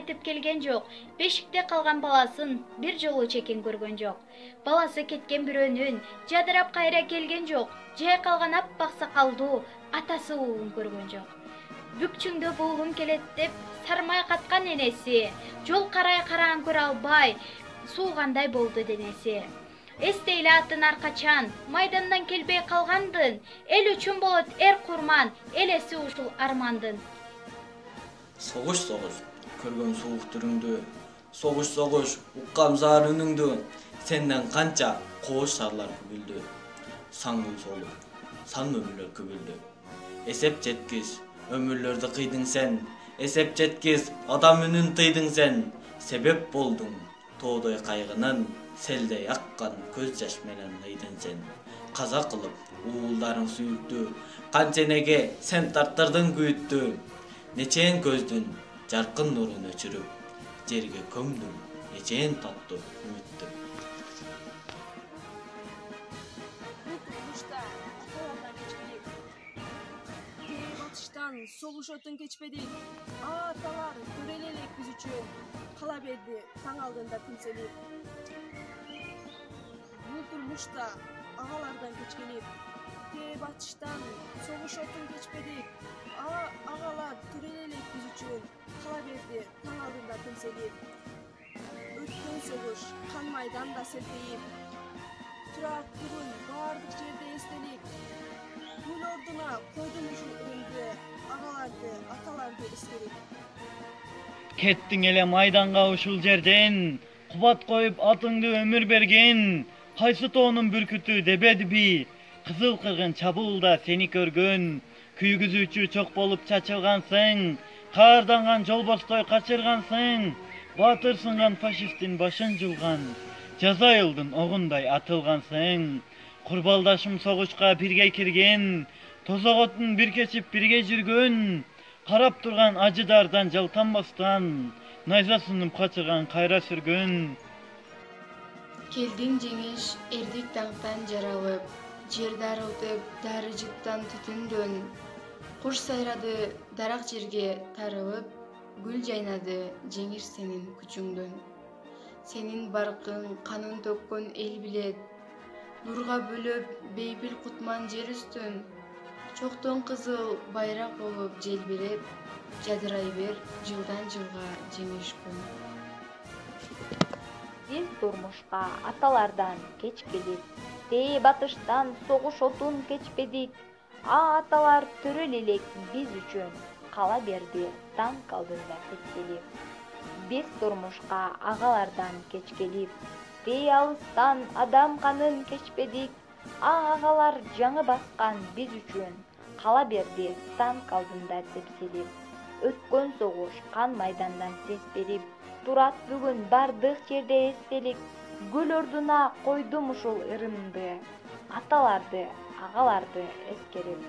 кайтып келген жок. Бешикте калган баласын бир жолу чекин көргөн жок. Баласы кеткен бирөөнүн жадырап кайра келген жок. Жай калган аппак сакалдуу атасы уулун көргөн жок. Бүкчүңдө болгум келет деп сармай каткан энеси, жол карай караан көрө албай суугандай болду денеси. Эстейле атын аркачан, майдандан келбей калгандын, эл үчүн болот эр курман, элеси ушул армандын. Согуш, көргөн суук түрүңдү, согуш, уккам заар үнүңдү, сенден канча коош шарлар күбүлдү. Саңгыл солу, сан өмүрлөр күбүлдү. Эсеп жеткис, өмүрлөрдү кыйдың сен, эсеп жеткис, адам үнүн тыйдың сен, себеп болдуң, тоодой кайгынын, селдей аккан көз жаш менен ыйдың сен. Каза кылып, уулдарың сүйүктү, канченеге сен тарттырдың күйүттү. Нечен көздүн жаркын нурун өчүрүп, жерге көмдүң, нечен таттуу үмүттү. Согуш отун кечпедик, аталар көрөлө элек биз үчүн, кала берди таң алдында күнселип. Бул турмушта агалардан кечкелип, батыштан согуш отун кечпедик, агалар көрөлө элек биз үчүн, кала берди таң алдында күнселип. Өткөн согуш кан майданда селтейип, турат бүгүн баардык жерде эстелик. Гүл ордуна койдум ушул өрүмдү, агаларды, аталарды эскерип. Кеттиң эле майданга ушул жерден, кубат коюп атыңды өмүр берген, кайсы тоонун бүркүтү дебедиби, кызыл кыргын чабуулда сени көргөн, күйгүзүүчү чок болуп чачылгансың, каарданган жолбостой качыргансың, баатыр сынган фашисттин башын жулган, жаза айылдын огундай атылгансың. Курбалдашым согушка бирге кирген, тозоготун бир кечип бирге жүргөн, карап турган ажыдардан жалтанбастан, найза сынып качырган кайра сүргөн. Келдиң жеңиш эрдик даңктан жаралып, жер дарылтып дары жыттан түтүндөн, куш сайрады дарак жерге тарылып, гүл жайнады жеңиш сенин күчүңдөн. Сенин баркың канын төккөн эл билет, нурга бөлөп бейпил кутман жер үстүн, чоктон кызыл байрак болуп желбиреп, жадырай бер жылдан жылга жеңиш күн. Биз турмушка аталардан кеч келип, тээ батыштан согуш отун кечпедик, аталар төрөлө элек биз үчүн, кала берди таң алдында текселип. Биз турмушка агалардан кеч келип, тээ алыстан адам канын кечпедик, агалар жаңы баскан биз үчүн, кала берди таң алдында тепселип. Өткөн согуш кан майдандан сес берип, турат бүгүн бардык жерде эстелик. Гүл ордуна койдум ушул ырымды, аталарды, агаларды эскерип.